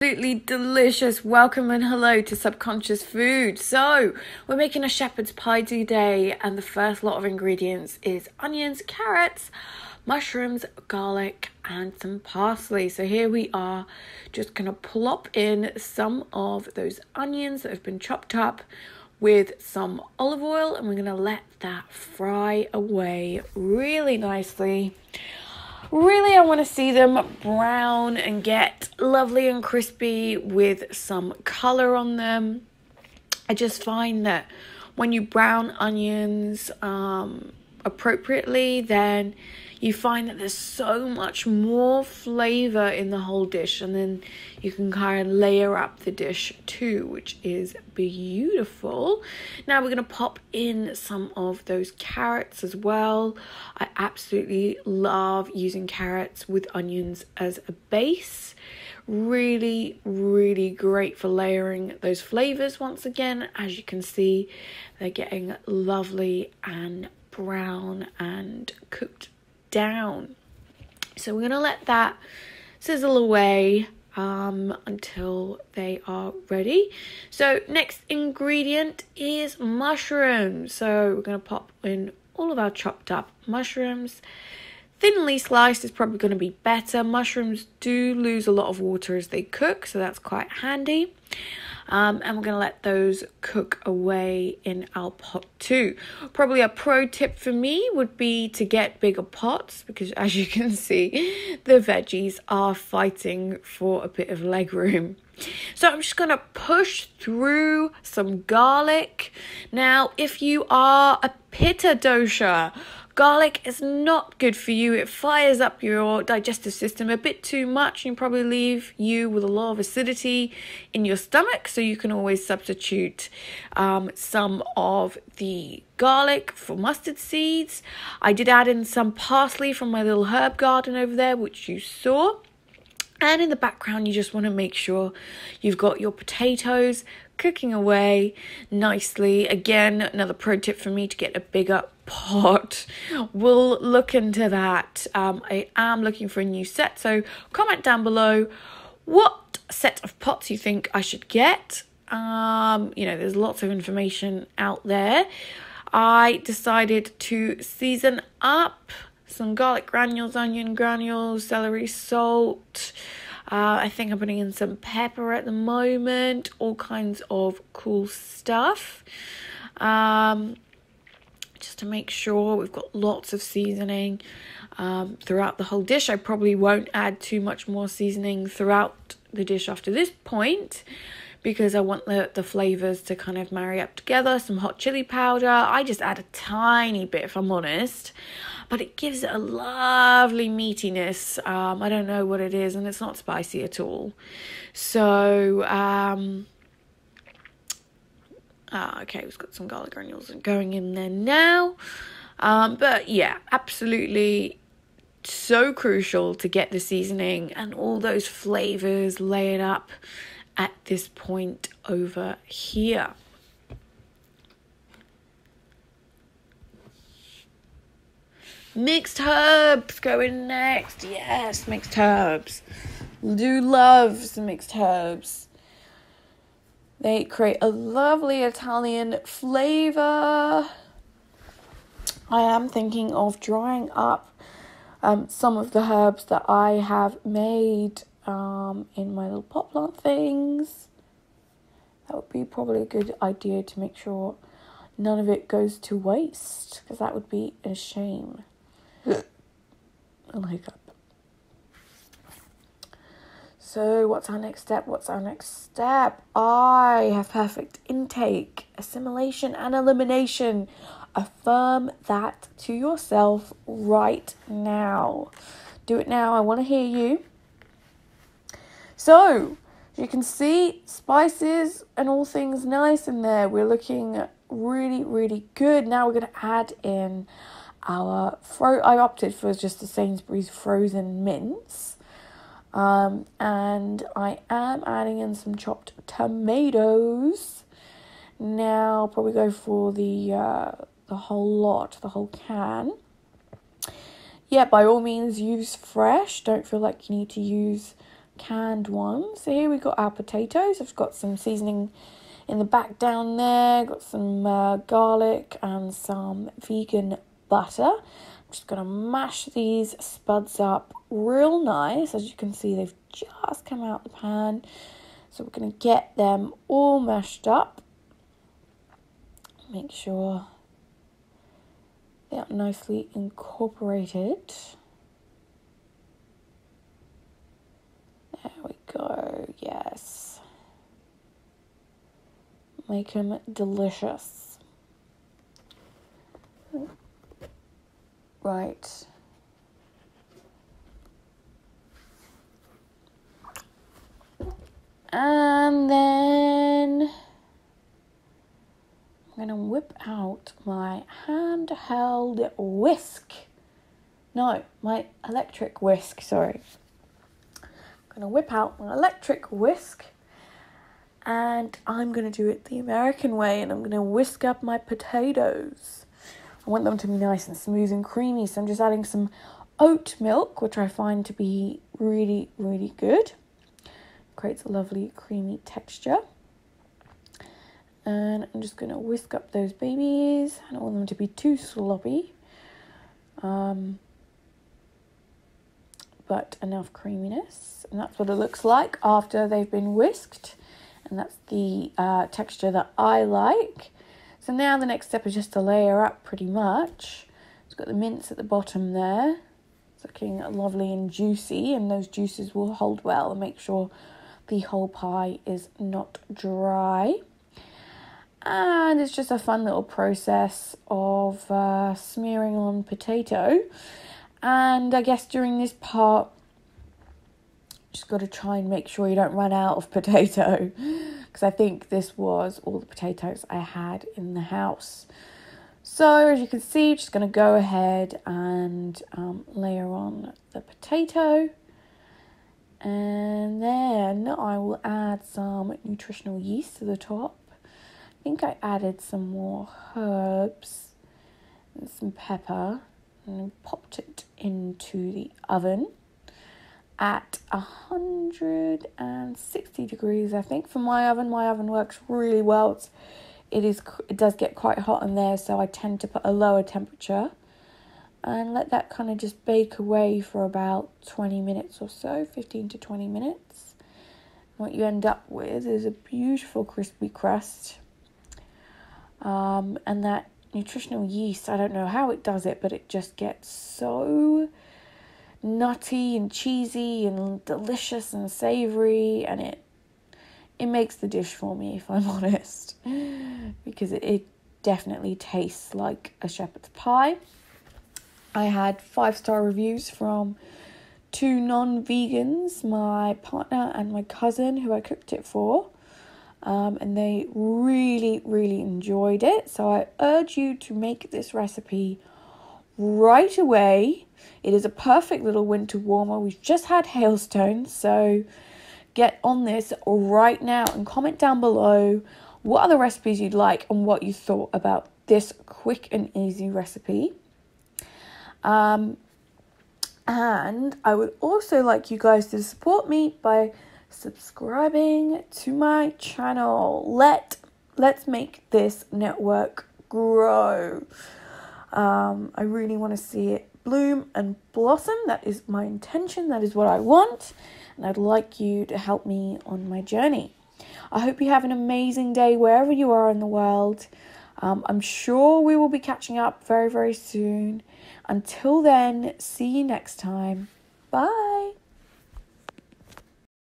Absolutely delicious. Welcome and hello to Subconscious Food. So we're making a shepherd's pie today, and the first lot of ingredients is onions, carrots, mushrooms, garlic and some parsley. So here we are, just gonna plop in some of those onions that have been chopped up with some olive oil, and we're gonna let that fry away really nicely. Really, I want to see them brown and get lovely and crispy with some colour on them. I just find that when you brown onions appropriately, then you find that there's so much more flavour in the whole dish, and then you can kind of layer up the dish too, which is beautiful. Now we're going to pop in some of those carrots as well. I absolutely love using carrots with onions as a base. Really great for layering those flavors. Once again, as you can see, they're getting lovely and brown and cooked down. So we're gonna let that sizzle away until they are ready. So next ingredient is mushrooms. So we're gonna pop in all of our chopped up mushrooms. Thinly sliced is probably going to be better. Mushrooms do lose a lot of water as they cook, so that's quite handy. And we're going to let those cook away in our pot too. Probably a pro tip for me would be to get bigger pots, because as you can see, the veggies are fighting for a bit of leg room. So I'm just going to push through some garlic. Now, if you are a pitta dosha, garlic is not good for you. It fires up your digestive system a bit too much and probably leave you with a lot of acidity in your stomach. So you can always substitute some of the garlic for mustard seeds. I did add in some parsley from my little herb garden over there, which you saw. And in the background, you just want to make sure you've got your potatoes cooking away nicely. Again, another pro tip for me to get a bigger pot. We'll look into that. I am looking for a new set, so comment down below what set of pots you think I should get. There's lots of information out there. I decided to season up some garlic granules, onion granules, celery salt. I think I'm putting in some pepper at the moment. All kinds of cool stuff. Just to make sure we've got lots of seasoning throughout the whole dish. I probably won't add too much more seasoning throughout the dish after this point, because I want the flavours to kind of marry up together. Some hot chili powder. I just add a tiny bit, if I'm honest, but it gives it a lovely meatiness. I don't know what it is, and it's not spicy at all. So, okay, we've got some garlic granules going in there now. But yeah, absolutely so crucial to get the seasoning and all those flavours layered up at this point over here. Mixed herbs going next. Yes, mixed herbs. Do love some mixed herbs. They create a lovely Italian flavour. I am thinking of drying up some of the herbs that I have made in my little pot plant things. That would be probably a good idea to make sure none of it goes to waste, because that would be a shame. I'll hiccup. So what's our next step? I have perfect intake, assimilation and elimination. Affirm that to yourself right now. Do it now. I want to hear you. So, as you can see, spices and all things nice in there. We're looking really good. Now we're going to add in our I opted for just the Sainsbury's frozen mince. And I am adding in some chopped tomatoes. Now, probably go for the whole lot, the whole can. Yeah, by all means, use fresh. Don't feel like you need to use canned ones. So here we got our potatoes. I've got some seasoning in the back down there. Got some garlic and some vegan butter. I'm just going to mash these spuds up real nice. As you can see, they've just come out the pan. So we're going to get them all mashed up. Make sure they are nicely incorporated. There we go, yes. Make them delicious. Right. And then I'm going to whip out my handheld whisk. No, my electric whisk, sorry. I'm going to whip out my electric whisk and I'm going to do it the American way, and I'm going to whisk up my potatoes. I want them to be nice and smooth and creamy, so I'm just adding some oat milk, which I find to be really, really good. Creates a lovely creamy texture. And I'm just going to whisk up those babies. I don't want them to be too sloppy. But enough creaminess. And that's what it looks like after they've been whisked. And that's the texture that I like. So now the next step is just to layer up pretty much. It's got the mince at the bottom there. It's looking lovely and juicy. And those juices will hold well and make sure the whole pie is not dry. And it's just a fun little process of smearing on potato. And I guess during this part, just got to try and make sure you don't run out of potato, because I think this was all the potatoes I had in the house. So as you can see, just going to go ahead and layer on the potato. And then I will add some nutritional yeast to the top. I think I added some more herbs and some pepper and popped it into the oven at 160 degrees, I think, for my oven. My oven works really well. It does get quite hot in there, so I tend to put a lower temperature and let that kind of just bake away for about 20 minutes or so, 15 to 20 minutes. What you end up with is a beautiful crispy crust. And that nutritional yeast, I don't know how it does it, but it just gets so nutty and cheesy and delicious and savoury, and it makes the dish for me, if I'm honest, because it definitely tastes like a shepherd's pie. I had 5-star reviews from 2 non-vegans, my partner and my cousin, who I cooked it for. And they really, really enjoyed it. So I urge you to make this recipe right away. It is a perfect little winter warmer. We've just had hailstones, so get on this right now and comment down below what other recipes you'd like and what you thought about this quick and easy recipe. And I would also like you guys to support me by subscribing to my channel. Let's make this network grow. I really want to see it bloom and blossom. That is my intention. That is what I want. And I'd like you to help me on my journey. I hope you have an amazing day wherever you are in the world. I'm sure we will be catching up very, very soon. Until then, see you next time. Bye.